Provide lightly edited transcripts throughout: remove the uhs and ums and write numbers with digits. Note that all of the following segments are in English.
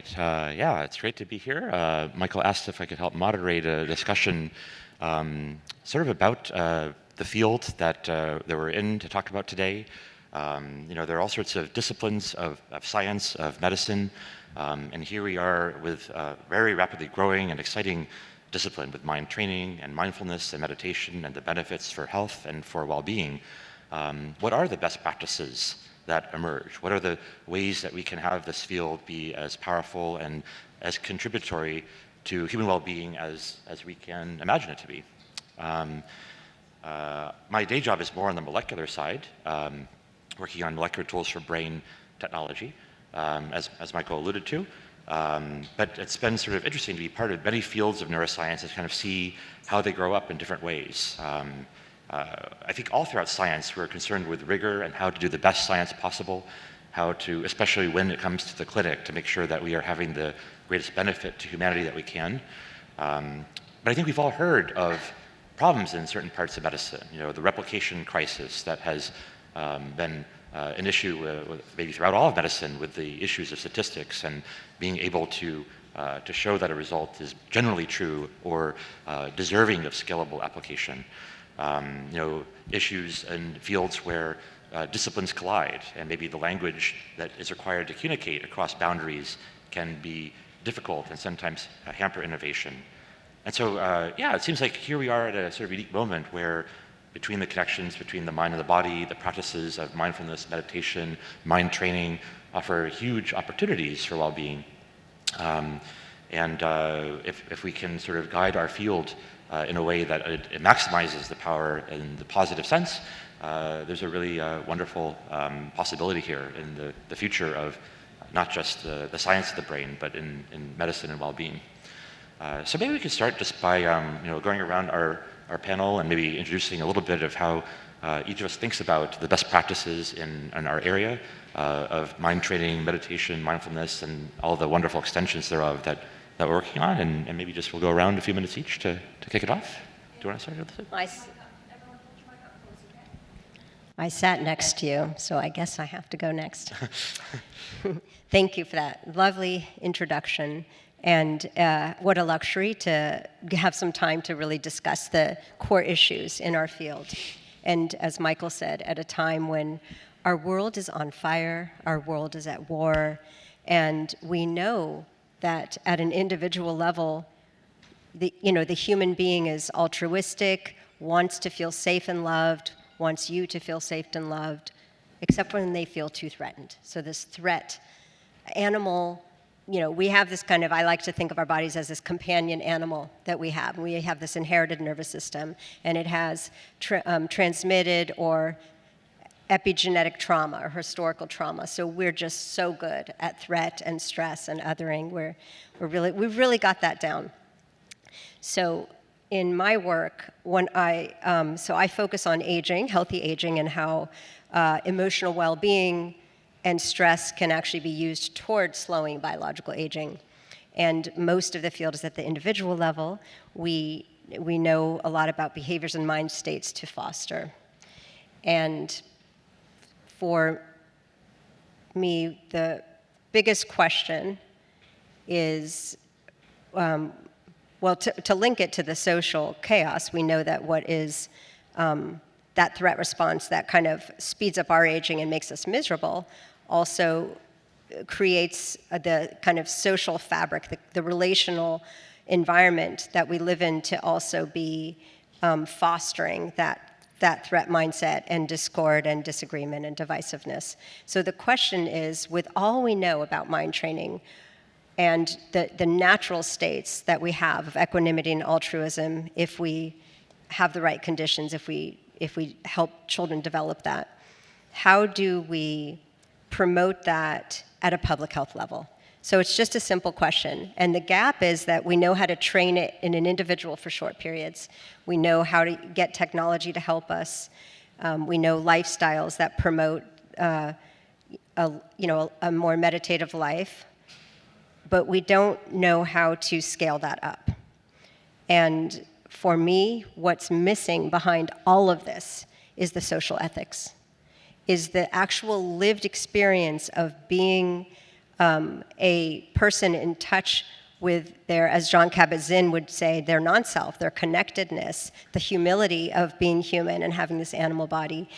great. Yeah, it's great to be here. Michael asked if I could help moderate a discussion sort of about the field that we're in to talk about today. There are all sorts of disciplines of science, of medicine, and here we are with a very rapidly growing and exciting discipline with mind training and mindfulness and meditation and the benefits for health and for well-being. What are the best practices that emerge? What are the ways that we can have this field be as powerful and as contributory to human well-being as we can imagine it to be? My day job is more on the molecular side, working on molecular tools for brain technology, as Michael alluded to. But it's been sort of interesting to be part of many fields of neuroscience and kind of see how they grow up in different ways. I think all throughout science, we're concerned with rigor and how to do the best science possible, how to, especially when it comes to the clinic, to make sure that we are having the greatest benefit to humanity that we can. But I think we've all heard of problems in certain parts of medicine. The replication crisis that has been an issue maybe throughout all of medicine with the issues of statistics and being able to show that a result is generally true or deserving of scalable application. Issues in fields where disciplines collide and maybe the language that is required to communicate across boundaries can be difficult and sometimes hamper innovation. And so, it seems like here we are at a sort of unique moment where between the connections between the mind and the body, the practices of mindfulness, meditation, mind training offer huge opportunities for well-being. If we can sort of guide our field in a way that it maximizes the power in the positive sense, there's a really wonderful possibility here in the future of not just the science of the brain, but in medicine and well-being. So maybe we could start just by going around our panel and maybe introducing a little bit of how each of us thinks about the best practices in our area of mind training, meditation, mindfulness, and all the wonderful extensions thereof that we're working on, and maybe just we'll go around a few minutes each to kick it off. Do you want to start with this? I sat next to you, so I guess I have to go next. Thank you for that lovely introduction. And what a luxury to have some time to really discuss the core issues in our field. And as Michael said, at a time when our world is on fire, our world is at war, and we know that at an individual level, the human being is altruistic, wants to feel safe and loved, wants you to feel safe and loved, except when they feel too threatened. So this threat, animal, we have this kind of, I like to think of our bodies as this companion animal that we have. We have this inherited nervous system, and it has transmitted or epigenetic trauma or historical trauma. So we're just so good at threat and stress and othering. We've really got that down. So in my work, when I focus on aging, healthy aging, and how emotional well-being and stress can actually be used towards slowing biological aging. And most of the field is at the individual level. We know a lot about behaviors and mind states to foster. And for me, the biggest question is, to link it to the social chaos, we know that what is that threat response that kind of speeds up our aging and makes us miserable also creates the kind of social fabric, the relational environment that we live in to also be fostering that threat mindset and discord and disagreement and divisiveness. So the question is, with all we know about mind training and the natural states that we have of equanimity and altruism, if we have the right conditions, if we help children develop that, how do we promote that at a public health level? So it's just a simple question. And the gap is that we know how to train it in an individual for short periods. We know how to get technology to help us. We know lifestyles that promote a more meditative life. But we don't know how to scale that up. And for me, what's missing behind all of this is the social ethics, is the actual lived experience of being a person in touch with their, as John Kabat-Zinn would say, their non-self, their connectedness, the humility of being human and having this animal body,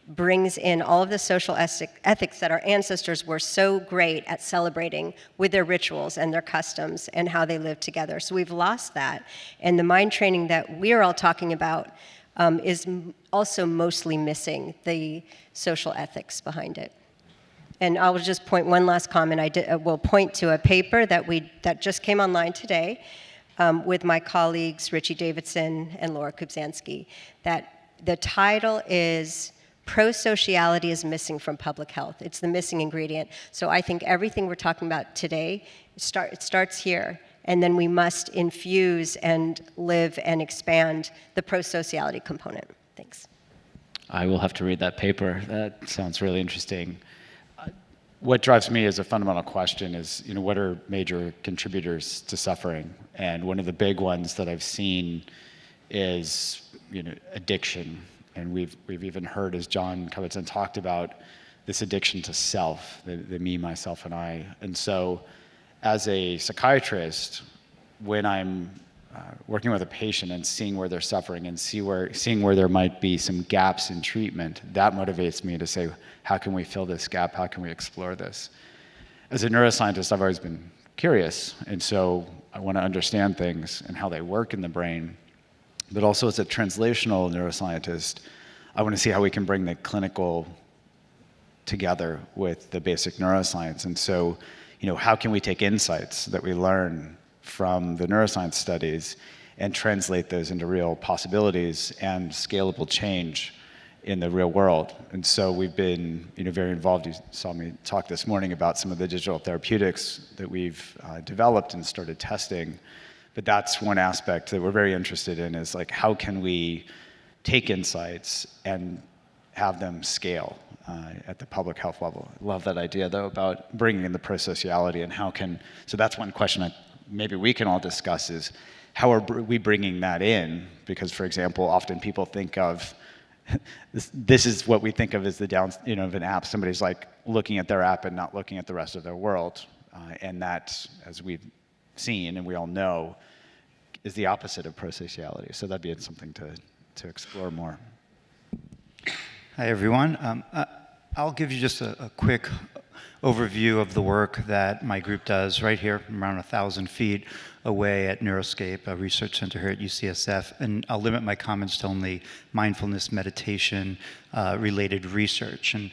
brings in all of the social ethics that our ancestors were so great at celebrating with their rituals and their customs and how they lived together. So we've lost that. And the mind training that we're all talking about is also mostly missing the social ethics behind it. And I'll just point one last comment. Will point to a paper that just came online today with my colleagues Richie Davidson and Laura Kubzansky. That the title is "Pro-Sociality is Missing from Public Health." It's the missing ingredient. So I think everything we're talking about today, it starts here. And then we must infuse and live and expand the pro-sociality component. Thanks. I will have to read that paper. That sounds really interesting. What drives me as a fundamental question is, what are major contributors to suffering? And one of the big ones that I've seen is, addiction. And we've even heard, as John Kabat-Zinn talked about, this addiction to self, the me, myself, and I. And so, as a psychiatrist, when I'm working with a patient and seeing where they're suffering and seeing where there might be some gaps in treatment, that motivates me to say, how can we fill this gap? How can we explore this? As a neuroscientist, I've always been curious, and so I want to understand things and how they work in the brain. But also as a translational neuroscientist, I want to see how we can bring the clinical together with the basic neuroscience. And so, how can we take insights that we learn from the neuroscience studies and translate those into real possibilities and scalable change in the real world? And so we've been very involved. You saw me talk this morning about some of the digital therapeutics that we've developed and started testing. But that's one aspect that we're very interested in, is like, how can we take insights and have them scale at the public health level? I love that idea, though, about bringing in the pro-sociality and so that's one question maybe we can all discuss, is how are we bringing that in? Because, for example, often people think of, this is what we think of as the of an app. Somebody's like looking at their app and not looking at the rest of their world. And that, as we've seen and we all know, is the opposite of pro-sociality. So that'd be something to explore more. Hi, everyone. I'll give you just a quick overview of the work that my group does right here, around 1,000 feet away at Neuroscape, a research center here at UCSF. And I'll limit my comments to only mindfulness meditation related research. And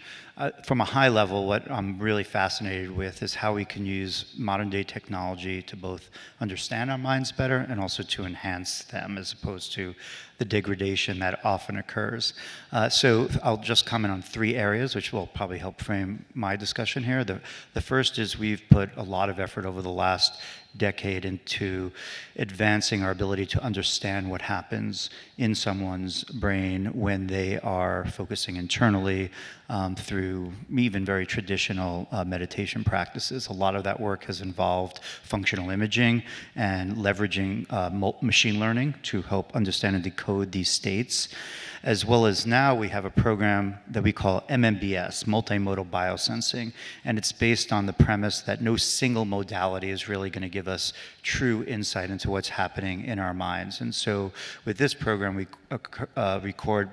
from a high level, what I'm really fascinated with is how we can use modern day technology to both understand our minds better and also to enhance them, as opposed to the degradation that often occurs. So I'll just comment on 3 areas, which will probably help frame my discussion here. The first is we've put a lot of effort over the last decade into advancing our ability to understand what happens in someone's brain when they are focusing internally through even very traditional meditation practices. A lot of that work has involved functional imaging and leveraging machine learning to help understand and decode these states. As well as now we have a program that we call MMBS, multimodal biosensing, and it's based on the premise that no single modality is really going to give us true insight into what's happening in our minds. And so with this program, we record,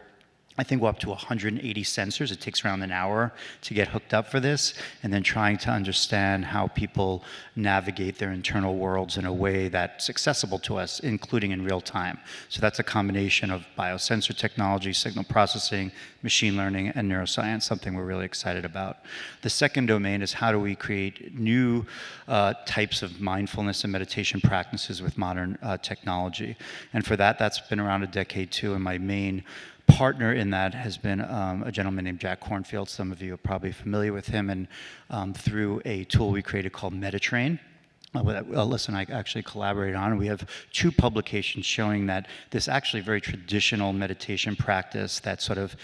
I think, we're up to 180 sensors. It takes around an hour to get hooked up for this, and then trying to understand how people navigate their internal worlds in a way that's accessible to us, including in real time. So that's a combination of biosensor technology, signal processing, machine learning, and neuroscience, something we're really excited about. The second domain is how do we create new types of mindfulness and meditation practices with modern technology. And for that, that's been around a decade too, and my main partner in that has been a gentleman named Jack Kornfield. Some of you are probably familiar with him, and through a tool we created called MetaTrain, that Elissa and I actually collaborated on. We have 2 publications showing that this actually very traditional meditation practice that sort of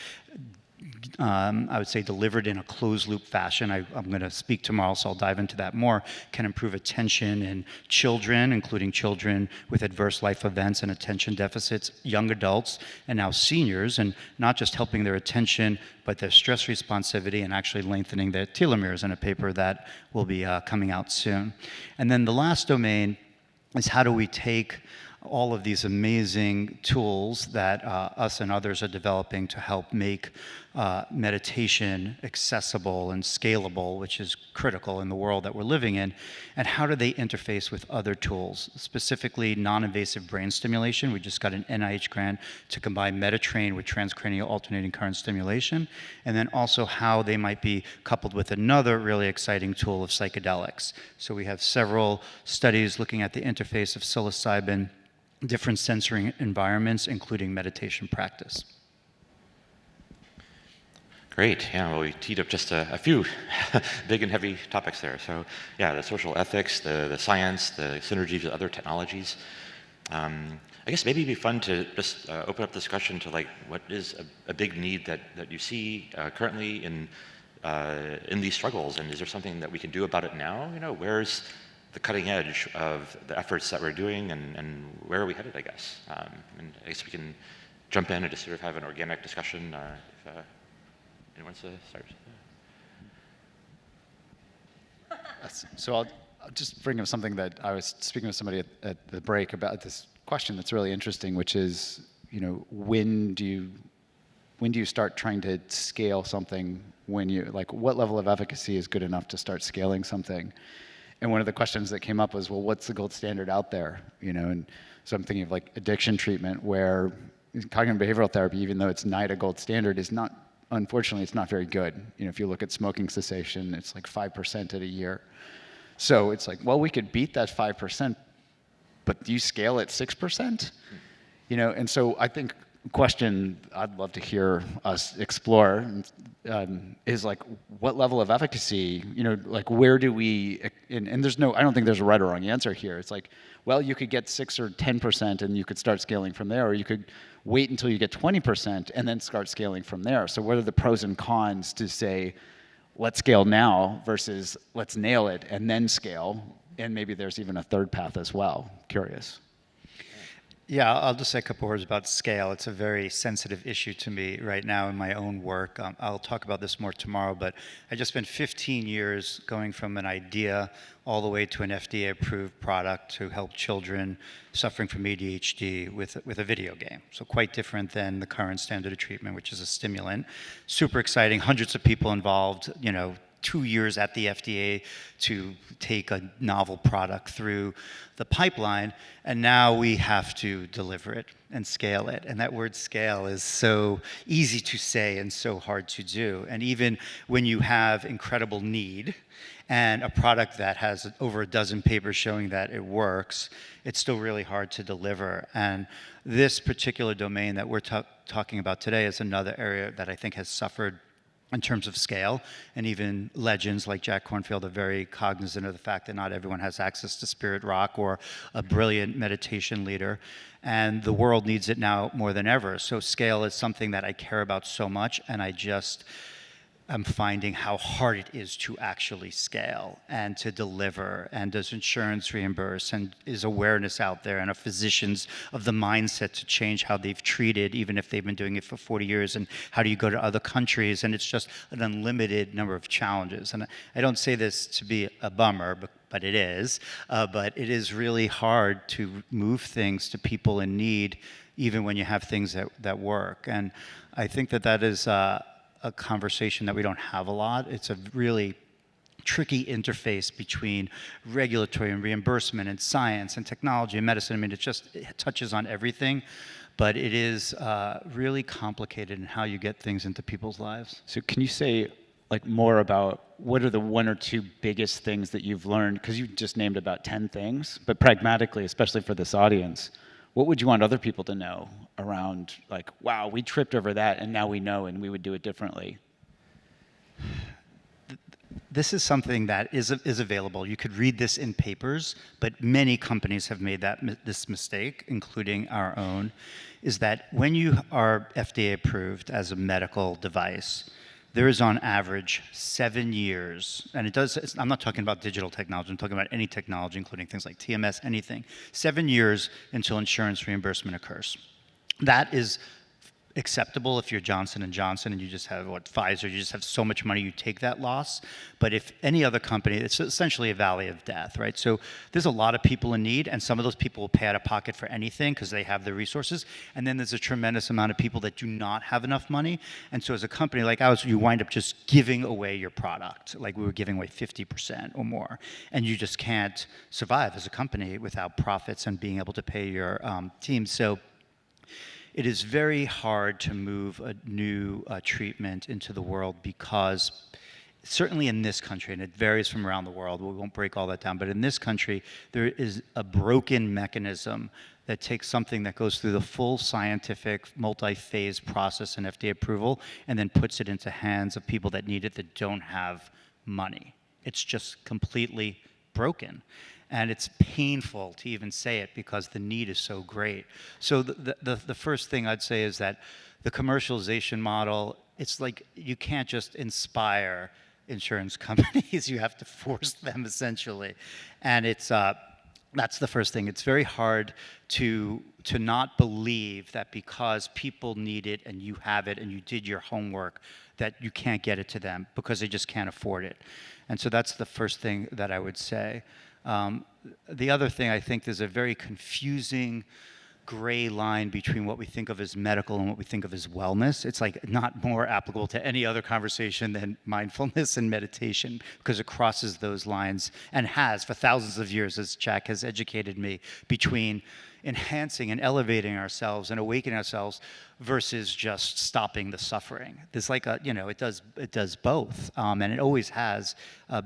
I would say delivered in a closed loop fashion. I'm going to speak tomorrow, so I'll dive into that more, can improve attention in children, including children with adverse life events and attention deficits, young adults, and now seniors, and not just helping their attention, but their stress responsivity and actually lengthening their telomeres in a paper that will be coming out soon. And then the last domain is how do we take all of these amazing tools that us and others are developing to help make meditation accessible and scalable, which is critical in the world that we're living in, and how do they interface with other tools, specifically non-invasive brain stimulation. We just got an NIH grant to combine MetaTrain with transcranial alternating current stimulation, and then also how they might be coupled with another really exciting tool of psychedelics. So we have several studies looking at the interface of psilocybin, different sensory environments, including meditation practice. Great. Yeah, well, we teed up just a few big and heavy topics there. So, yeah, the social ethics, the science, the synergies with other technologies. I guess maybe it'd be fun to just open up discussion to like what is a big need that you see currently in these struggles, and is there something that we can do about it now? You know, where's the cutting edge of the efforts that we're doing, and where are we headed, I guess? And I guess we can jump in and just sort of have an organic discussion if anyone wants to start. So I'll just bring up something that I was speaking with somebody at the break about, this question that's really interesting, which is, you know, when do you start trying to scale something? When you, like, what level of efficacy is good enough to start scaling something? And one of the questions that came up was, well, what's the gold standard out there? You know, and so I'm thinking of like addiction treatment, where cognitive behavioral therapy, even though it's not a gold standard, is not, unfortunately, it's not very good. You know, if you look at smoking cessation, it's like 5% at a year. So it's like, well, we could beat that 5%, but do you scale at 6%? You know, and so I think question I'd love to hear us explore is like, what level of efficacy, you know, like where do we, and there's no, I don't think there's a right or wrong answer here. It's like, well, you could get 6 or 10% and you could start scaling from there, or you could wait until you get 20% and then start scaling from there. So what are the pros and cons to say, let's scale now versus let's nail it and then scale? And maybe there's even a third path as well. Curious. Yeah, I'll just say a couple words about scale. It's a very sensitive issue to me right now in my own work. I'll talk about this more tomorrow, but I just spent 15 years going from an idea all the way to an FDA-approved product to help children suffering from ADHD with a video game. So quite different than the current standard of treatment, which is a stimulant. Super exciting, hundreds of people involved, you know, 2 years at the FDA to take a novel product through the pipeline, and now we have to deliver it and scale it. And that word scale is so easy to say and so hard to do. And even when you have incredible need and a product that has over a dozen papers showing that it works, it's still really hard to deliver. And this particular domain that we're talking about today is another area that I think has suffered in terms of scale, and even legends like Jack Kornfield are very cognizant of the fact that not everyone has access to Spirit Rock or a brilliant meditation leader, and the world needs it now more than ever. So scale is something that I care about so much, and I'm finding how hard it is to actually scale and to deliver, and does insurance reimburse, and is awareness out there, and are physicians of the mindset to change how they've treated, even if they've been doing it for 40 years, and how do you go to other countries, and it's just an unlimited number of challenges. And I don't say this to be a bummer, but it is, but it is really hard to move things to people in need, even when you have things that work. And I think that is a conversation that we don't have a lot. It's a really tricky interface between regulatory and reimbursement and science and technology and medicine. I mean, it touches on everything, but it is really complicated in how you get things into people's lives. So can you say like more about what are the 1 or 2 biggest things that you've learned? Because you just named about 10 things, but pragmatically, especially for this audience, what would you want other people to know around, like, wow, we tripped over that and now we know and we would do it differently? This is something that is available. You could read this in papers, but many companies have made this mistake, including our own, is that when you are FDA approved as a medical device, there is on average 7 years, and I'm not talking about digital technology, I'm talking about any technology, including things like TMS, anything, 7 years until insurance reimbursement occurs. That is acceptable if you're Johnson & Johnson and you just have, Pfizer, you just have so much money, you take that loss. But if any other company, it's essentially a valley of death, right? So there's a lot of people in need, and some of those people will pay out of pocket for anything because they have the resources. And then there's a tremendous amount of people that do not have enough money. And so as a company like ours, you wind up just giving away your product. Like we were giving away 50% or more. And you just can't survive as a company without profits and being able to pay your team. So it is very hard to move a new treatment into the world because certainly in this country, and it varies from around the world, we won't break all that down, but in this country, there is a broken mechanism that takes something that goes through the full scientific multi-phase process and FDA approval and then puts it into hands of people that need it that don't have money. It's just completely broken. And it's painful to even say it because the need is so great. So the first thing I'd say is that the commercialization model, it's like you can't just inspire insurance companies, you have to force them essentially. And it's that's the first thing. It's very hard to not believe that because people need it and you have it and you did your homework, that you can't get it to them because they just can't afford it. And so that's the first thing that I would say. The other thing, I think there's a very confusing gray line between what we think of as medical and what we think of as wellness. It's like not more applicable to any other conversation than mindfulness and meditation because it crosses those lines and has for thousands of years, as Jack has educated me, between enhancing and elevating ourselves and awakening ourselves versus just stopping the suffering. There's like a, it does both, and it always has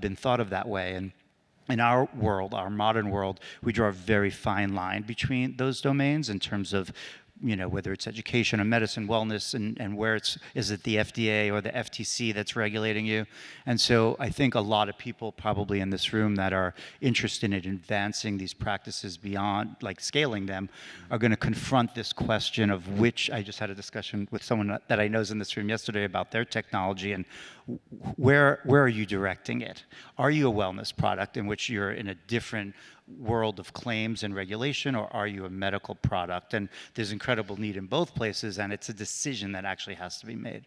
been thought of that way. And in our world, our modern world, we draw a very fine line between those domains in terms of, whether it's education or medicine, wellness, and where is it the FDA or the FTC that's regulating you? And so I think a lot of people probably in this room that are interested in advancing these practices beyond, like scaling them, are going to confront this question of which, I just had a discussion with someone that I know is in this room yesterday about their technology and where are you directing it? Are you a wellness product in which you're in a different world of claims and regulation, or are you a medical product? And there's incredible need in both places, and it's a decision that actually has to be made.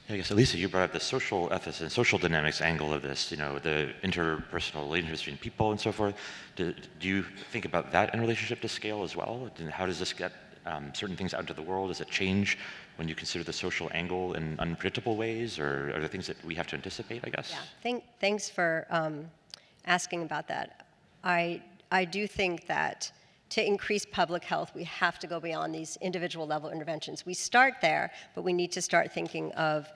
I guess, Elissa, you brought up the social ethics and social dynamics angle of this, the interpersonal relationships between people and so forth. Do you think about that in relationship to scale as well? And how does this get certain things out into the world? Does it change when you consider the social angle in unpredictable ways, or are there things that we have to anticipate, I guess? Yeah, thanks for asking about that. I do think that to increase public health, we have to go beyond these individual level interventions. We start there, but we need to start thinking of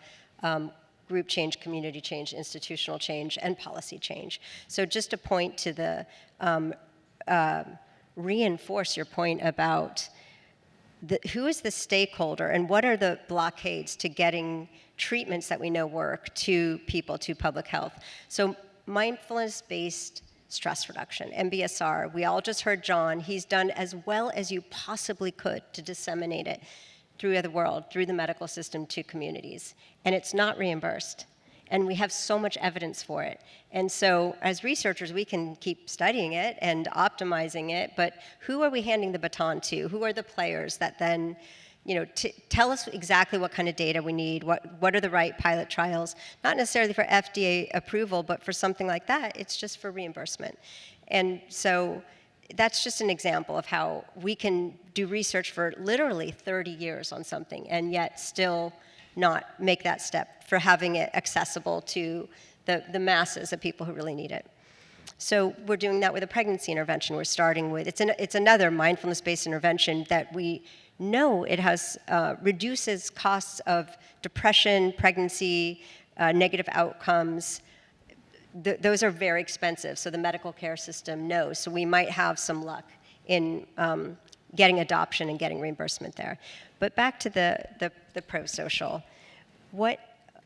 group change, community change, institutional change, and policy change. So just to point to the, reinforce your point about who is the stakeholder and what are the blockades to getting treatments that we know work to people, to public health. So mindfulness-based stress reduction, MBSR, we all just heard John, he's done as well as you possibly could to disseminate it through the world, through the medical system to communities. And it's not reimbursed. And we have so much evidence for it. And so as researchers, we can keep studying it and optimizing it, but who are we handing the baton to? Who are the players that then, tell us exactly what kind of data we need, what are the right pilot trials, not necessarily for FDA approval, but for something like that, it's just for reimbursement. And so that's just an example of how we can do research for literally 30 years on something and yet still not make that step for having it accessible to the masses of people who really need it. So we're doing that with a pregnancy intervention. We're starting with, it's another mindfulness-based intervention that we know it has reduces costs of depression, pregnancy, negative outcomes. Those are very expensive, so the medical care system knows. So we might have some luck in getting adoption and getting reimbursement there. But back to the pro-social, what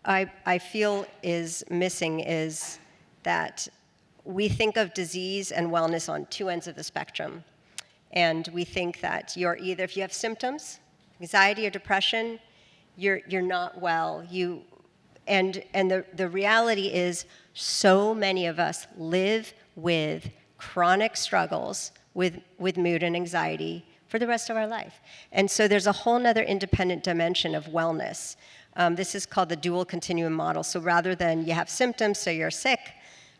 I feel is missing is that we think of disease and wellness on two ends of the spectrum. And we think that you're either, if you have symptoms, anxiety or depression, you're not well. You and the reality is so many of us live with chronic struggles with mood and anxiety for the rest of our life. And so there's a whole nother independent dimension of wellness. This is called the dual continuum model. So rather than you have symptoms, so you're sick,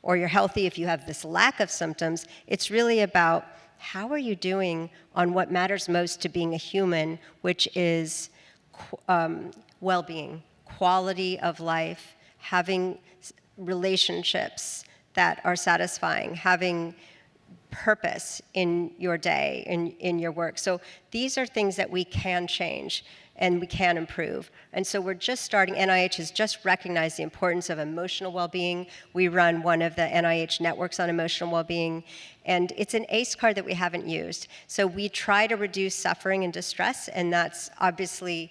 or you're healthy if you have this lack of symptoms, it's really about how are you doing on what matters most to being a human, which is well-being, quality of life, having relationships that are satisfying, having purpose in your day, in your work. So these are things that we can change and we can improve. And so we're just starting, NIH has just recognized the importance of emotional well-being. We run one of the NIH networks on emotional well-being, and it's an ACE card that we haven't used. So we try to reduce suffering and distress, and that's obviously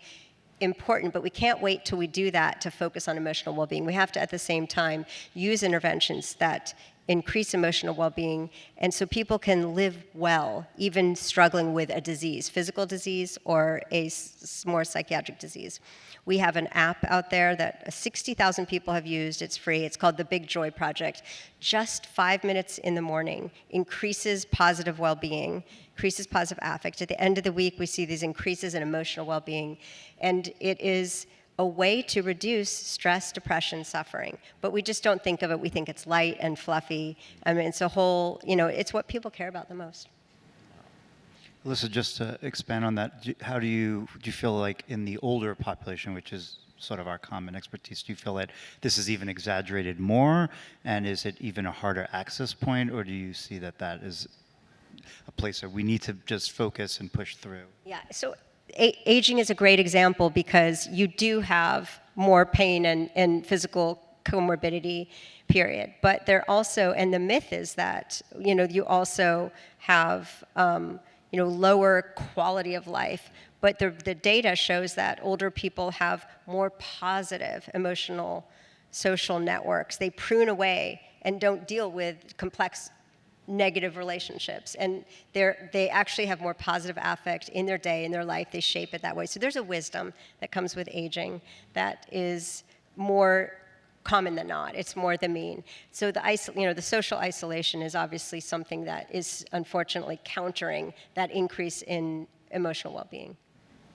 important, but we can't wait till we do that to focus on emotional well-being. We have to, at the same time, use interventions that increase emotional well-being, and so people can live well, even struggling with a disease, physical disease or a more psychiatric disease. We have an app out there that 60,000 people have used. It's free. It's called the Big Joy Project. Just 5 minutes in the morning increases positive well-being, increases positive affect. At the end of the week, we see these increases in emotional well-being, and it is a way to reduce stress, depression, suffering. But we just don't think of it. We think it's light and fluffy. I mean, it's a whole, it's what people care about the most. Elissa, just to expand on that, how do you feel like in the older population, which is sort of our common expertise, do you feel that this is even exaggerated more? And is it even a harder access point? Or do you see that that is a place where we need to just focus and push through? Yeah, so aging is a great example because you do have more pain and physical comorbidity, period. But there also, and the myth is that, you also have, lower quality of life. But the data shows that older people have more positive emotional social networks. They prune away and don't deal with complex negative relationships, and they actually have more positive affect in their day, in their life. They shape it that way. So there's a wisdom that comes with aging that is more common than not. It's more the mean. So the social isolation is obviously something that is unfortunately countering that increase in emotional well-being.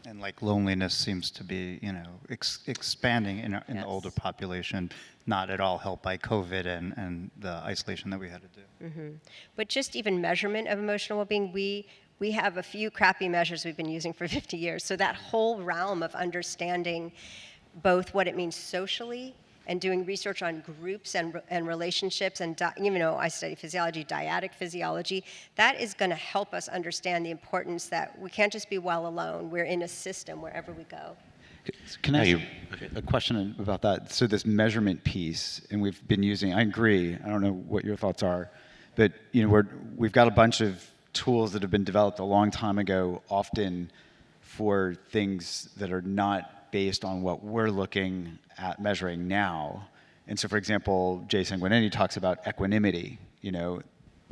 And like loneliness seems to be, expanding in Yes. the older population, not at all helped by COVID and the isolation that we had to do. Mm-hmm. But just even measurement of emotional well-being, we have a few crappy measures we've been using for 50 years. So that whole realm of understanding both what it means socially and doing research on groups and relationships, and I study physiology, dyadic physiology, that is going to help us understand the importance that we can't just be well alone. We're in a system wherever we go. Can I ask a question about that? So this measurement piece, and we've been using, I agree, I don't know what your thoughts are, but we've got a bunch of tools that have been developed a long time ago, often for things that are not based on what we're looking at measuring now. And so, for example, Jay Sanguinetti talks about equanimity.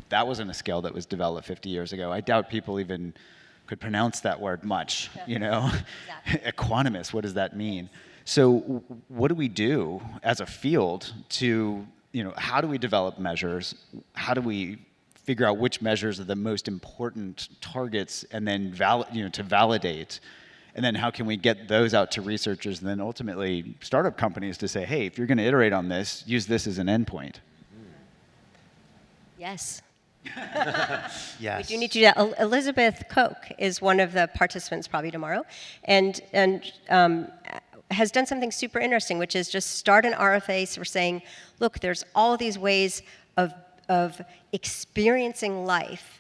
That wasn't a scale that was developed 50 years ago. I doubt people even could pronounce that word much, Exactly. Equanimous, what does that mean? So what do we do as a field to, how do we develop measures? How do we figure out which measures are the most important targets and then to validate? And then how can we get those out to researchers and then ultimately startup companies to say, hey, if you're going to iterate on this, use this as an endpoint? Yes. Yes. We do need to do that. Elizabeth Koch is one of the participants probably tomorrow, and has done something super interesting, which is just start an RFA for saying, look, there's all these ways of experiencing life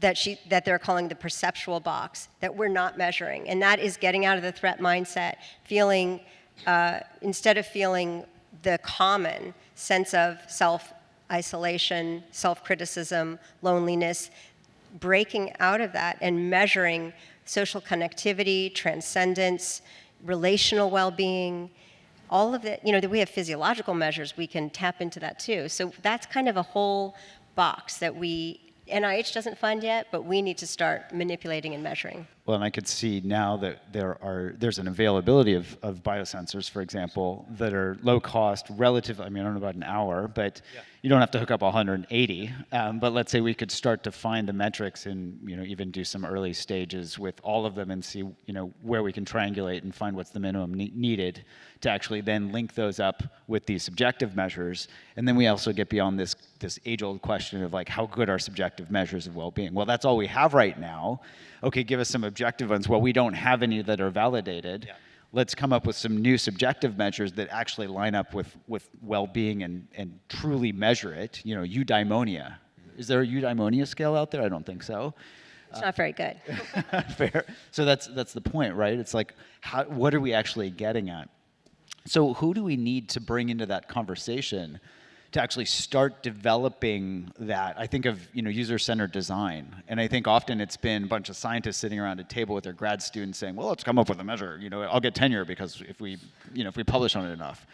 that they're calling the perceptual box that we're not measuring, and that is getting out of the threat mindset, feeling instead of feeling the common sense of self-isolation, self-criticism, loneliness, breaking out of that and measuring social connectivity, transcendence, relational well-being, all of it. We have physiological measures. We can tap into that too. So that's kind of a whole box that NIH doesn't fund yet, but we need to start manipulating and measuring. Well, and I could see now that there's an availability of biosensors, for example, that are low cost, relative. I mean, I don't know about an hour, but you don't have to hook up 180. But let's say we could start to find the metrics and even do some early stages with all of them and see where we can triangulate and find what's the minimum needed to actually then link those up with these subjective measures. And then we also get beyond this age-old question of like, how good are subjective measures of well-being? Well, that's all we have right now. Okay, give us some objective ones. Well, we don't have any that are validated. Yeah. Let's come up with some new subjective measures that actually line up with well-being and truly measure it. Eudaimonia. Is there a eudaimonia scale out there? I don't think so. It's not very good. Fair. So that's the point, right? It's like, what are we actually getting at? So who do we need to bring into that conversation to actually start developing that? I think of user-centered design, and I think often it's been a bunch of scientists sitting around a table with their grad students saying, "Well, let's come up with a measure. I'll get tenure because if we publish on it enough."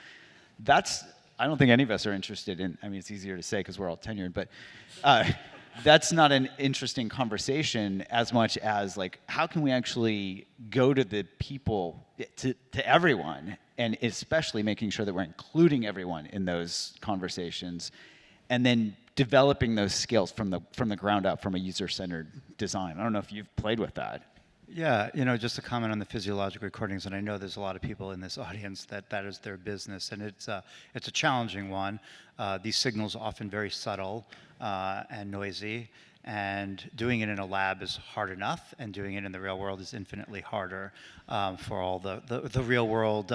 I don't think any of us are interested in. I mean, it's easier to say because we're all tenured, but that's not an interesting conversation as much as like, how can we actually go to the people, to everyone, and especially making sure that we're including everyone in those conversations, and then developing those skills from the ground up, from a user-centered design. I don't know if you've played with that. Yeah, just to comment on the physiologic recordings, and I know there's a lot of people in this audience that is their business, and it's a challenging one. These signals are often very subtle and noisy, and doing it in a lab is hard enough, and doing it in the real world is infinitely harder for all the real world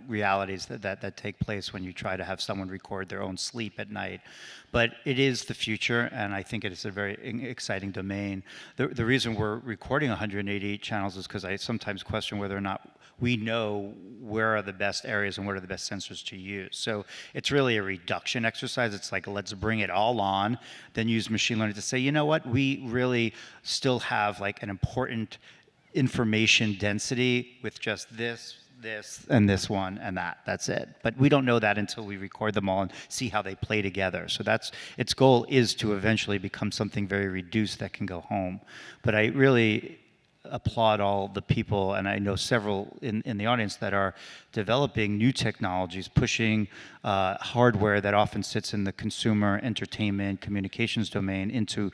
realities that take place when you try to have someone record their own sleep at night. But it is the future, and I think it is a very exciting domain. The reason we're recording 180 channels is because I sometimes question whether or not we know where are the best areas and what are the best sensors to use. So it's really a reduction exercise. It's like, let's bring it all on, then use machine learning to say, you know what, we really still have like an important information density with just this, and this one, and that's it. But we don't know that until we record them all and see how they play together. So its goal is to eventually become something very reduced that can go home. But I really applaud all the people, and I know several in the audience that are developing new technologies, pushing hardware that often sits in the consumer, entertainment, communications domain into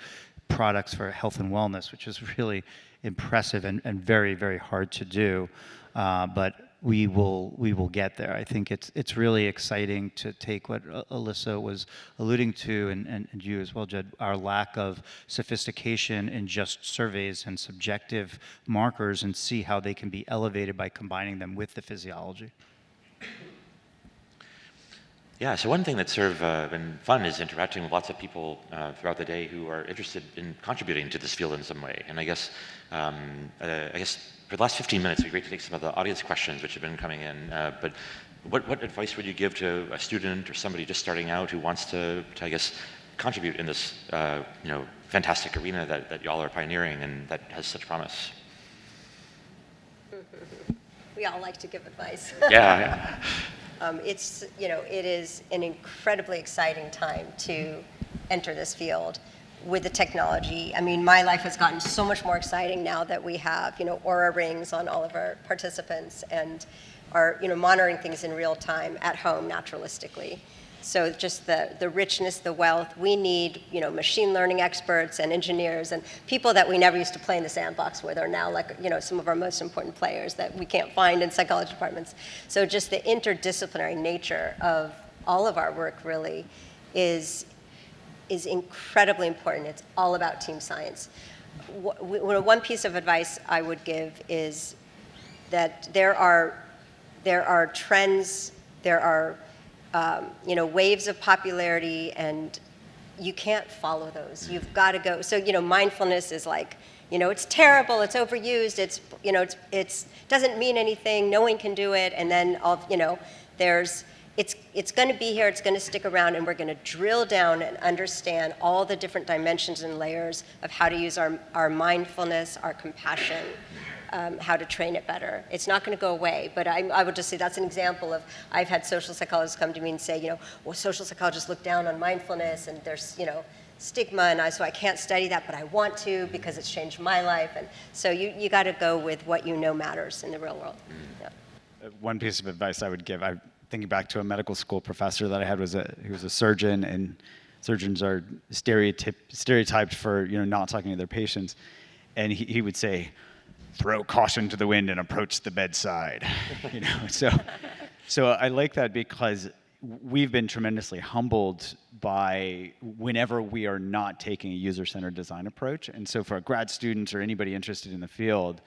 products for health and wellness, which is really impressive and very, very hard to do. But we will get there. I think it's really exciting to take what Elissa was alluding to, and you as well, Judd, our lack of sophistication in just surveys and subjective markers, and see how they can be elevated by combining them with the physiology. Yeah, so one thing that's sort of been fun is interacting with lots of people throughout the day who are interested in contributing to this field in some way. And I guess for the last 15 minutes, it'd be great to take some of the audience questions which have been coming in. But what advice would you give to a student or somebody just starting out who wants to I guess, contribute in this fantastic arena that y'all are pioneering and that has such promise? We all like to give advice. Yeah. It is an incredibly exciting time to enter this field with the technology. I mean, my life has gotten so much more exciting now that we have, Aura rings on all of our participants and are, monitoring things in real time at home naturalistically. So just the richness, the wealth, we need, machine learning experts and engineers and people that we never used to play in the sandbox with are now like, some of our most important players that we can't find in psychology departments. So just the interdisciplinary nature of all of our work really is incredibly important. It's all about team science. One piece of advice I would give is that there are trends, there are waves of popularity, and you can't follow those. You've got to go. So mindfulness is like, it's terrible, it's overused, it's doesn't mean anything, no one can do it, and then it's going to be here, it's going to stick around, and we're going to drill down and understand all the different dimensions and layers of how to use our mindfulness, our compassion, how to train it better. It's not going to go away, but I would just say that's an example of, I've had social psychologists come to me and say, well, social psychologists look down on mindfulness, and there's, stigma, and so I can't study that, but I want to because it's changed my life. And so you got to go with what you know matters in the real world. Yeah. One piece of advice I would give, I'm thinking back to a medical school professor that I had, he was a surgeon, and surgeons are stereotyped for not talking to their patients, and he would say, "Throw caution to the wind and approach the bedside." So I like that because we've been tremendously humbled by whenever we are not taking a user-centered design approach. And so for grad students or anybody interested in the field,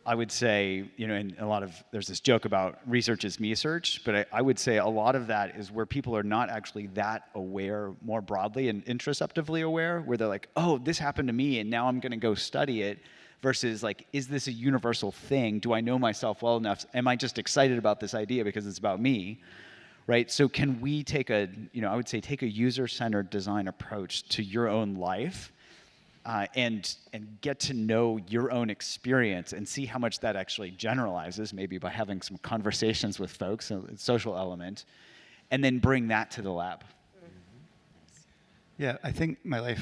I would say, and there's this joke about research is me-search, but I would say a lot of that is where people are not actually that aware more broadly and introspectively aware, where they're like, oh, this happened to me and now I'm going to go study it, versus like, is this a universal thing? Do I know myself well enough? Am I just excited about this idea because it's about me? Right? So can we take I would say take a user-centered design approach to your own life, and get to know your own experience and see how much that actually generalizes, maybe by having some conversations with folks, a social element, and then bring that to the lab. Yeah, I think my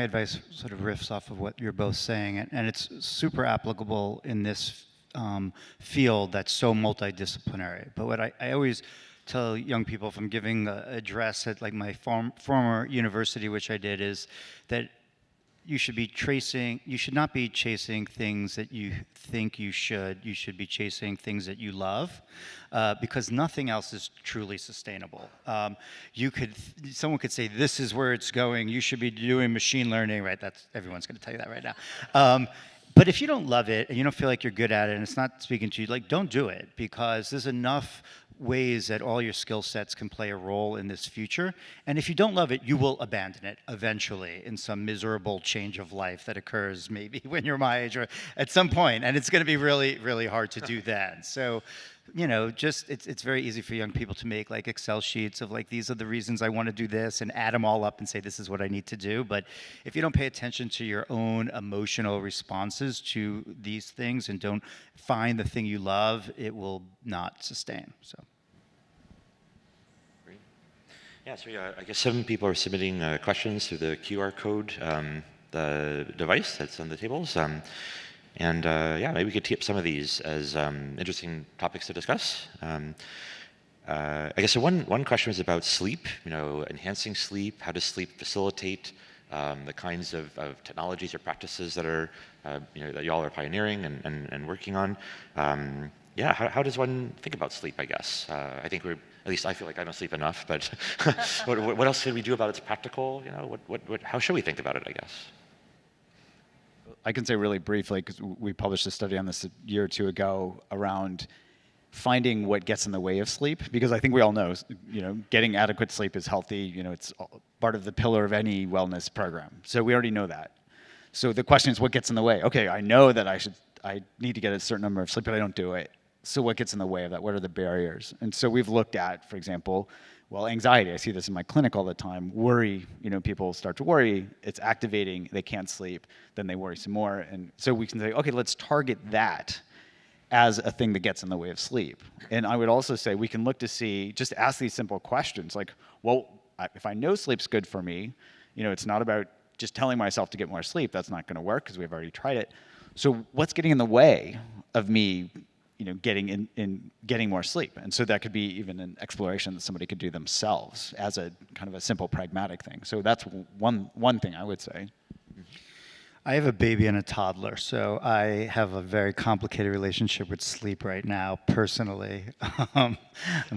advice sort of riffs off of what you're both saying, and it's super applicable in this field that's so multidisciplinary. But what I always tell young people, if I'm giving an address at like my former university, which I did, is that you should not be chasing things that you think you should be chasing things that you love, because nothing else is truly sustainable. Someone could say, this is where it's going, you should be doing machine learning, right? Everyone's gonna tell you that right now. But if you don't love it and you don't feel like you're good at it and it's not speaking to you, like, don't do it, because there's enough ways that all your skill sets can play a role in this future. And if you don't love it, you will abandon it eventually in some miserable change of life that occurs maybe when you're my age or at some point, and it's going to be really, really hard to do that. So, it's very easy for young people to make like Excel sheets of like, these are the reasons I want to do this, and add them all up and say, this is what I need to do. But if you don't pay attention to your own emotional responses to these things and don't find the thing you love, it will not sustain. So. Yeah, so I guess some people are submitting questions through the QR code, the device that's on the tables. Maybe we could tee up some of these as interesting topics to discuss. I guess one question was about sleep, enhancing sleep. How does sleep facilitate the kinds of technologies or practices that are, that y'all are pioneering and working on? How does one think about sleep, I guess? I think at least I feel like I don't sleep enough, but what else should we do about it's practical? How should we think about it, I guess? I can say really briefly, because we published a study on this a year or two ago around finding what gets in the way of sleep, because I think we all know, getting adequate sleep is healthy. It's part of the pillar of any wellness program. So we already know that. So the question is, what gets in the way? Okay, I know that I need to get a certain number of sleep, but I don't do it. So what gets in the way of that? What are the barriers? And so we've looked at, for example, anxiety. I see this in my clinic all the time. Worry, people start to worry. It's activating. They can't sleep. Then they worry some more. And so we can say, okay, let's target that as a thing that gets in the way of sleep. And I would also say we can look to see, just ask these simple questions like, if I know sleep's good for me, it's not about just telling myself to get more sleep. That's not going to work because we've already tried it. So what's getting in the way of me getting more sleep? And so that could be even an exploration that somebody could do themselves as a kind of a simple pragmatic thing. So that's one thing I would say. I have a baby and a toddler, so I have a very complicated relationship with sleep right now, personally. I'm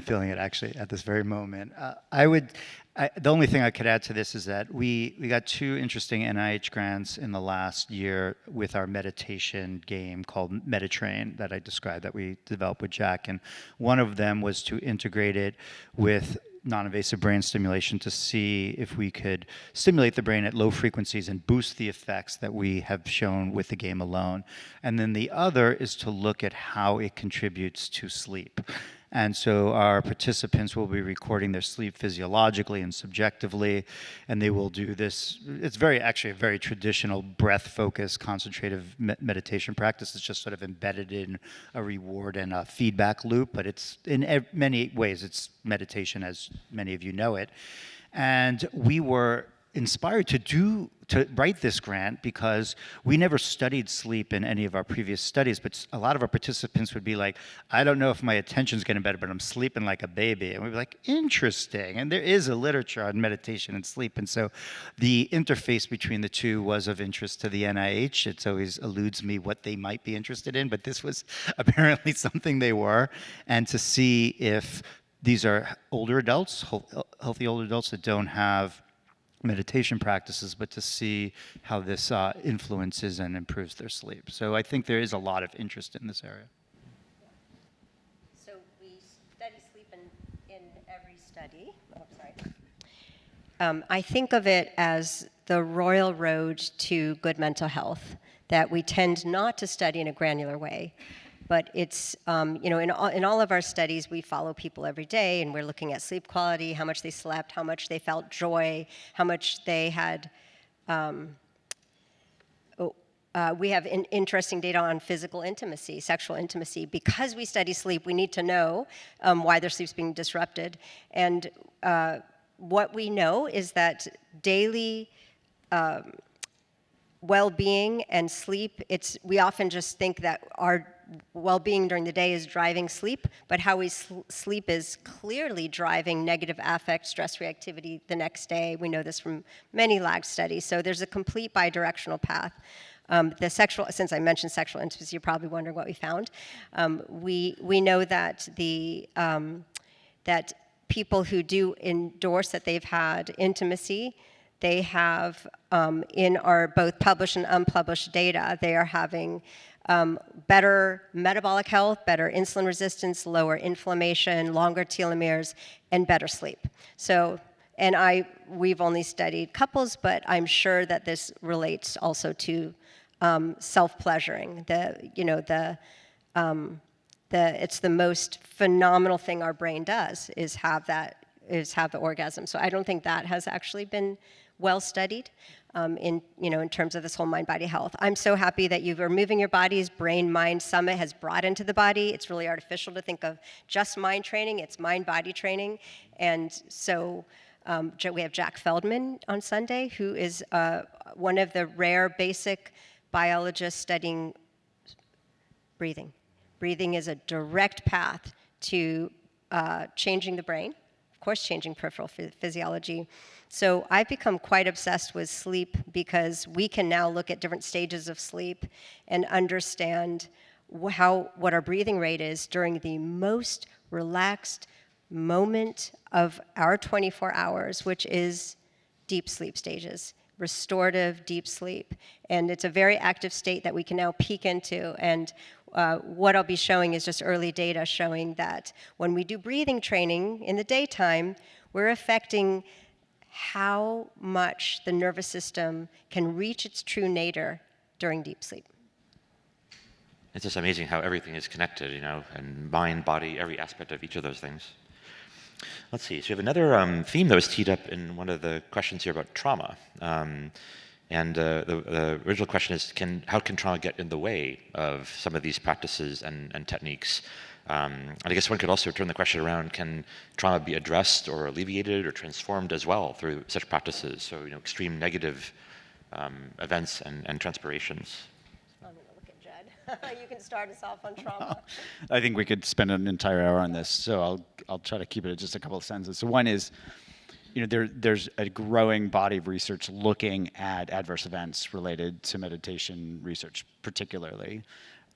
feeling it actually at this very moment. The only thing I could add to this is that we got 2 interesting NIH grants in the last year with our meditation game called MetaTrain that I described, that we developed with Jack. And one of them was to integrate it with non-invasive brain stimulation to see if we could stimulate the brain at low frequencies and boost the effects that we have shown with the game alone. And then the other is to look at how it contributes to sleep. And so our participants will be recording their sleep physiologically and subjectively, and they will do this. It's actually a very traditional breath-focused, concentrative meditation practice. It's just sort of embedded in a reward and a feedback loop, but it's in many ways, it's meditation as many of you know it. And we were inspired to write this grant because we never studied sleep in any of our previous studies, but a lot of our participants would be like, I don't know if my attention's getting better, but I'm sleeping like a baby. And we'd be like, interesting. And there is a literature on meditation and sleep. And so the interface between the two was of interest to the NIH. It always eludes me what they might be interested in, but this was apparently something they were. And to see if these are older adults, healthy older adults that don't have meditation practices, but to see how this influences and improves their sleep. So I think there is a lot of interest in this area. So we study sleep in every study. Oh, sorry. I think of it as the royal road to good mental health that we tend not to study in a granular way. But it's, in all of our studies, we follow people every day, and we're looking at sleep quality, how much they slept, how much they felt joy, how much they had. We have interesting data on physical intimacy, sexual intimacy. Because we study sleep, we need to know why their sleep's being disrupted. And what we know is that daily well-being and sleep, we often just think that our well-being during the day is driving sleep, but how we sleep is clearly driving negative affect, stress reactivity the next day. We know this from many lag studies. So there's a complete bidirectional path. Since I mentioned sexual intimacy, you're probably wondering what we found. We know that that people who do endorse that they've had intimacy, they have, in our both published and unpublished data, they are having better metabolic health, better insulin resistance, lower inflammation, longer telomeres, and better sleep. So, we've only studied couples, but I'm sure that this relates also to self-pleasuring. It's the most phenomenal thing our brain does is have the orgasm. So I don't think that has actually been well studied in terms of this whole mind-body health. I'm so happy that you are moving your bodies. BrainMind Summit has brought into the body. It's really artificial to think of just mind training. It's mind-body training. And so we have Jack Feldman on Sunday, who is one of the rare basic biologists studying breathing. Breathing is a direct path to changing the brain, of course, changing peripheral physiology. So I've become quite obsessed with sleep because we can now look at different stages of sleep and understand what our breathing rate is during the most relaxed moment of our 24 hours, which is deep sleep stages, restorative deep sleep. And it's a very active state that we can now peek into. And what I'll be showing is just early data showing that when we do breathing training in the daytime, we're affecting how much the nervous system can reach its true nadir during deep sleep. It's just amazing how everything is connected, and mind, body, every aspect of each of those things. Let's see. So we have another theme that was teed up in one of the questions here about trauma. And the original question is, how can trauma get in the way of some of these practices and techniques? And I guess one could also turn the question around, can trauma be addressed or alleviated or transformed as well through such practices? So, extreme negative events and transpirations. I'm going to look at Judd. You can start us off on trauma. I think we could spend an entire hour on this, so I'll try to keep it at just a couple of sentences. So one is, there's a growing body of research looking at adverse events related to meditation research, particularly.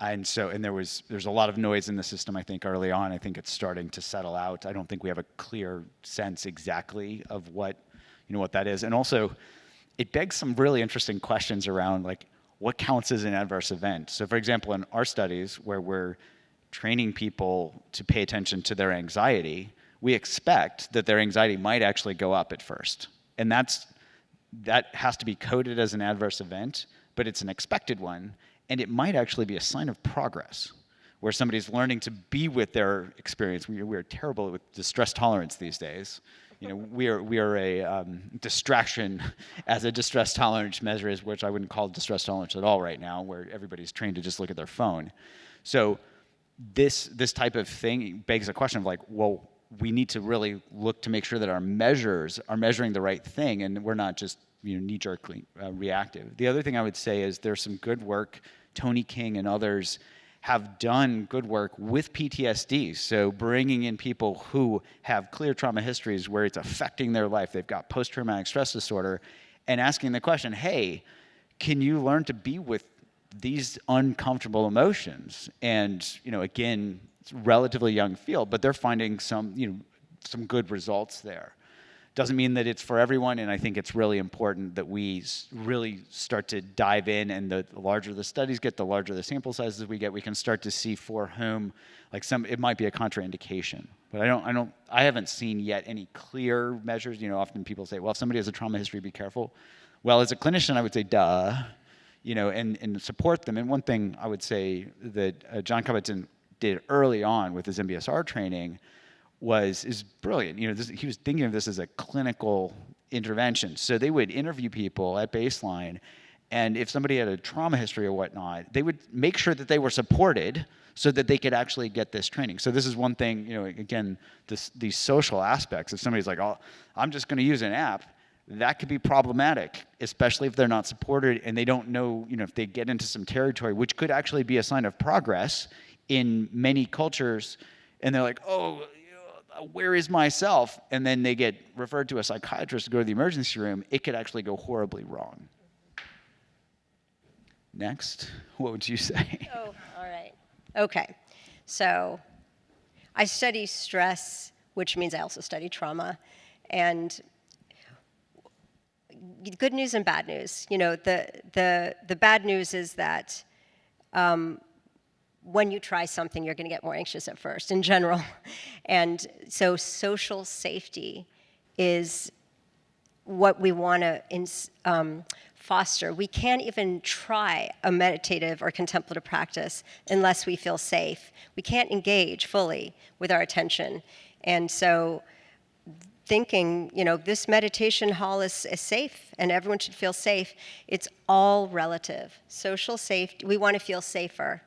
And there's a lot of noise in the system, I think, early on. I think it's starting to settle out. I don't think we have a clear sense exactly of what that is. And also, it begs some really interesting questions around, like, what counts as an adverse event? So, for example, in our studies where we're training people to pay attention to their anxiety, we expect that their anxiety might actually go up at first. And that has to be coded as an adverse event, but it's an expected one. And it might actually be a sign of progress, where somebody's learning to be with their experience. We are terrible with distress tolerance these days. We are a distraction as a distress tolerance measure, which I wouldn't call distress tolerance at all right now, where everybody's trained to just look at their phone. So this type of thing begs a question of, like, well, we need to really look to make sure that our measures are measuring the right thing, and we're not just knee-jerk reactive. The other thing I would say is there's some good work. Tony King and others have done good work with PTSD. So bringing in people who have clear trauma histories where it's affecting their life, they've got post-traumatic stress disorder, and asking the question, hey, can you learn to be with these uncomfortable emotions? And, again, it's a relatively young field, but they're finding some good results there. Doesn't mean that it's for everyone, and I think it's really important that we really start to dive in, and the larger the studies get, the larger the sample sizes we get, we can start to see for whom, it might be a contraindication. But I haven't seen yet any clear measures. Often people say, well, if somebody has a trauma history, be careful. Well, as a clinician, I would say, duh, and support them. And one thing I would say that John Covington did early on with his MBSR training is brilliant. He was thinking of this as a clinical intervention. So they would interview people at baseline, and if somebody had a trauma history or whatnot, they would make sure that they were supported so that they could actually get this training. So this is one thing, again, these social aspects. If somebody's like, oh, I'm just going to use an app, that could be problematic, especially if they're not supported and they don't know, if they get into some territory, which could actually be a sign of progress in many cultures, and they're like, oh, where is myself? And then they get referred to a psychiatrist to go to the emergency room. It could actually go horribly wrong. Next, what would you say? Oh, all right. Okay. So I study stress, which means I also study trauma. And good news and bad news. The bad news is that when you try something, you're going to get more anxious at first in general. And so social safety is what we want to foster. We can't even try a meditative or contemplative practice unless we feel safe. We can't engage fully with our attention. And so thinking, this meditation hall is safe and everyone should feel safe, it's all relative. Social safety, we want to feel safer.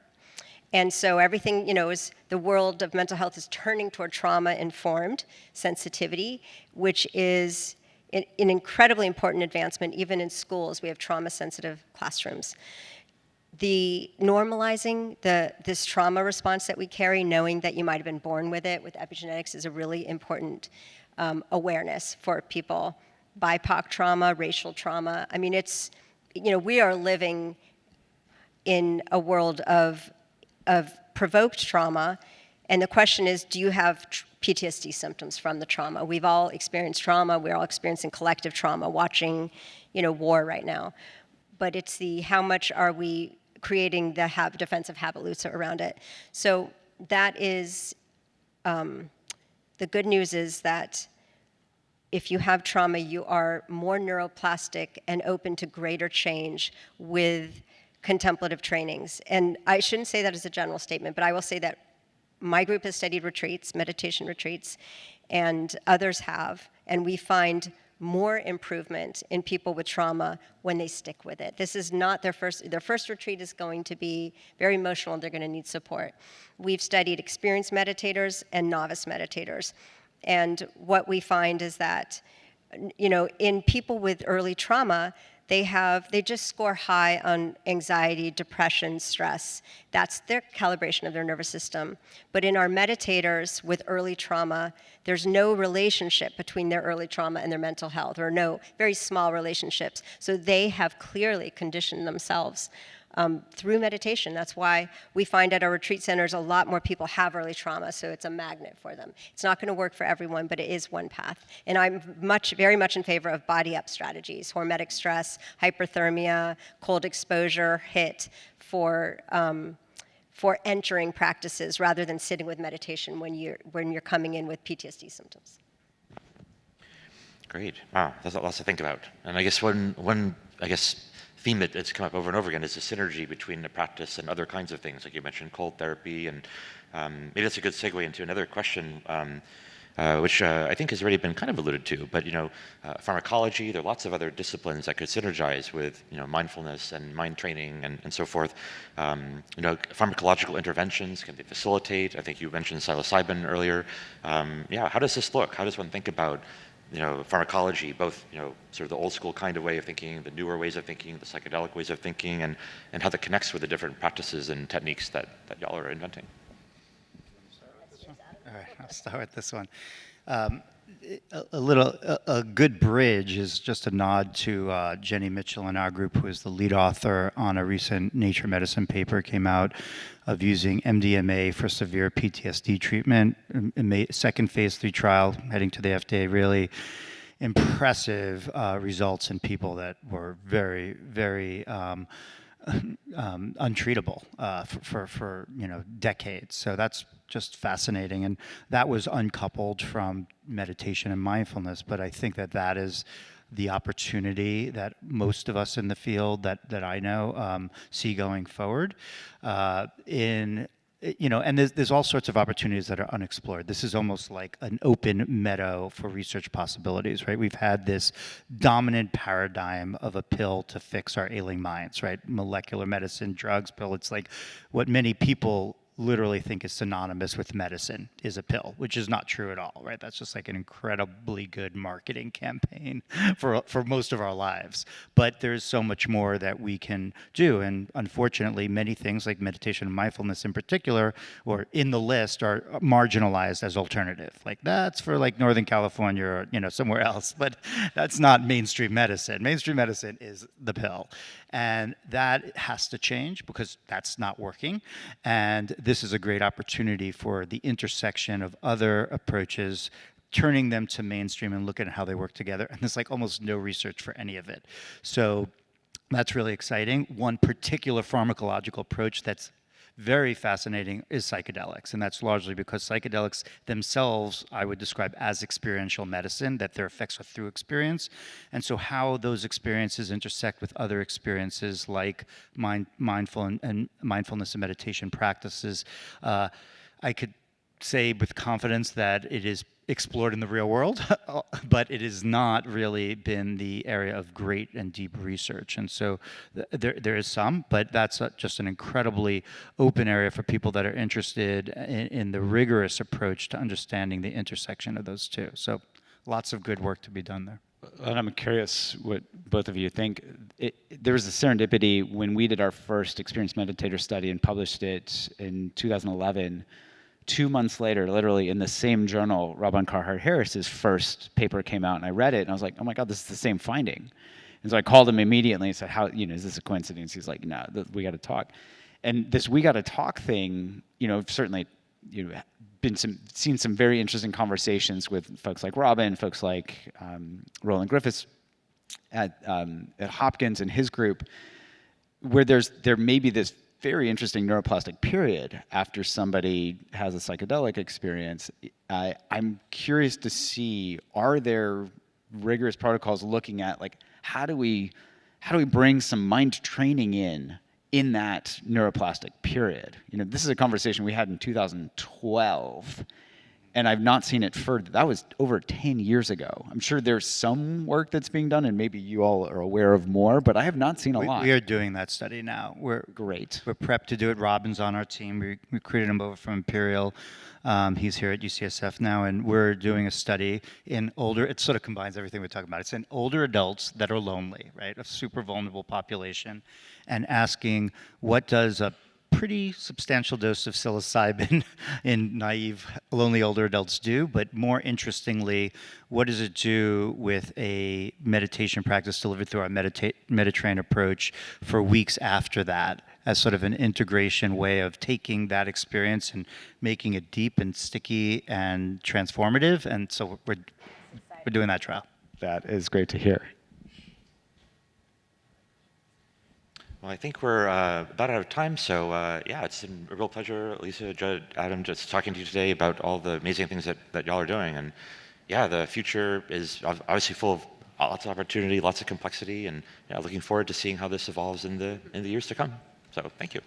And so everything, is the world of mental health is turning toward trauma-informed sensitivity, which is an incredibly important advancement. Even in schools, we have trauma-sensitive classrooms. The normalizing this trauma response that we carry, knowing that you might have been born with it, with epigenetics, is a really important awareness for people. BIPOC trauma, racial trauma. I mean, we are living in a world of provoked trauma, and the question is, do you have PTSD symptoms from the trauma? We've all experienced trauma. We're all experiencing collective trauma, watching, war right now. But it's how much are we creating the defensive habit loops around it? So that is, the good news is that if you have trauma, you are more neuroplastic and open to greater change with contemplative trainings. And I shouldn't say that as a general statement, but I will say that my group has studied retreats, meditation retreats, and others have, and we find more improvement in people with trauma when they stick with it. This is not their first retreat is going to be very emotional, and they're going to need support. We've studied experienced meditators and novice meditators, and what we find is that, in people with early trauma, they just score high on anxiety, depression, stress. That's their calibration of their nervous system. But in our meditators with early trauma, there's no relationship between their early trauma and their mental health, or no, very small relationships. So they have clearly conditioned themselves through meditation. That's why we find at our retreat centers a lot more people have early trauma, so it's a magnet for them. It's not going to work for everyone, but it is one path. And I'm very much in favor of body-up strategies, hormetic stress, hyperthermia, cold exposure, HIIT, for entering practices rather than sitting with meditation when you're coming in with PTSD symptoms. Great. Wow, that's lots to think about. And I guess one theme that's come up over and over again is the synergy between the practice and other kinds of things, like you mentioned cold therapy, and maybe that's a good segue into another question, which I think has already been kind of alluded to, but pharmacology, there are lots of other disciplines that could synergize with mindfulness and mind training and so forth. Pharmacological interventions, can they facilitate? I think you mentioned psilocybin earlier. How does this look? How does one think about pharmacology, both, sort of the old school kind of way of thinking, the newer ways of thinking, the psychedelic ways of thinking, and how that connects with the different practices and techniques that y'all are inventing. All right, I'll start with this one. A good bridge is just a nod to Jenny Mitchell in our group, who is the lead author on a recent Nature Medicine paper came out of using MDMA for severe PTSD treatment. Second phase 3 trial heading to the FDA. Really impressive results in people that were very, very untreatable for decades. So that's just fascinating, and that was uncoupled from meditation and mindfulness. But I think that is the opportunity that most of us in the field that I know see going forward. And there's all sorts of opportunities that are unexplored. This is almost like an open meadow for research possibilities, right? We've had this dominant paradigm of a pill to fix our ailing minds, right? Molecular medicine, drugs, pill. It's like what many people literally think is synonymous with medicine is a pill, which is not true at all, right? That's just like an incredibly good marketing campaign for most of our lives. But there's so much more that we can do, and unfortunately, many things like meditation and mindfulness in particular, or in the list, are marginalized as alternative. Like that's for like Northern California or somewhere else, but that's not mainstream medicine. Mainstream medicine is the pill. And that has to change because that's not working. And this is a great opportunity for the intersection of other approaches, turning them to mainstream and looking at how they work together. And there's like almost no research for any of it. So that's really exciting. One particular pharmacological approach that's very fascinating is psychedelics, and that's largely because psychedelics themselves I would describe as experiential medicine, that their effects are through experience. And so how those experiences intersect with other experiences like mindfulness and meditation practices, I could say with confidence that it is explored in the real world, but it has not really been the area of great and deep research. And so there is some, but that's just an incredibly open area for people that are interested in the rigorous approach to understanding the intersection of those two. So lots of good work to be done there. And I'm curious what both of you think. There was a serendipity when we did our first experienced meditator study and published it in 2011. 2 months later, literally in the same journal, Robin Carhart-Harris's first paper came out, and I read it, and I was like, oh my God, this is the same finding. And so I called him immediately and said, "How, is this a coincidence?" He's like, "No, we got to talk." And this "we got to talk" thing, certainly, seen some very interesting conversations with folks like Robin, folks like Roland Griffiths at Hopkins and his group, where there may be this very interesting neuroplastic period after somebody has a psychedelic experience. I'm curious to see, are there rigorous protocols looking at like how do we bring some mind training in that neuroplastic period? This is a conversation we had in 2012. And I've not seen it further. That was over 10 years ago. I'm sure there's some work that's being done, and maybe you all are aware of more, but I have not seen a lot. We are doing that study now. Great. We're prepped to do it. Robin's on our team. We recruited him over from Imperial. He's here at UCSF now, and we're doing a study in older, it sort of combines everything we're talking about. It's in older adults that are lonely, right? A super vulnerable population, and asking what does a pretty substantial dose of psilocybin in naive, lonely older adults do, but more interestingly, what does it do with a meditation practice delivered through our Meditrain approach for weeks after that, as sort of an integration way of taking that experience and making it deep and sticky and transformative. And so we're doing that trial. That is great to hear. Well, I think we're about out of time, so yeah, it's been a real pleasure, Elissa, Judd, Adam, just talking to you today about all the amazing things that y'all are doing. And yeah, the future is obviously full of lots of opportunity, lots of complexity, and yeah, looking forward to seeing how this evolves in the years to come. So thank you.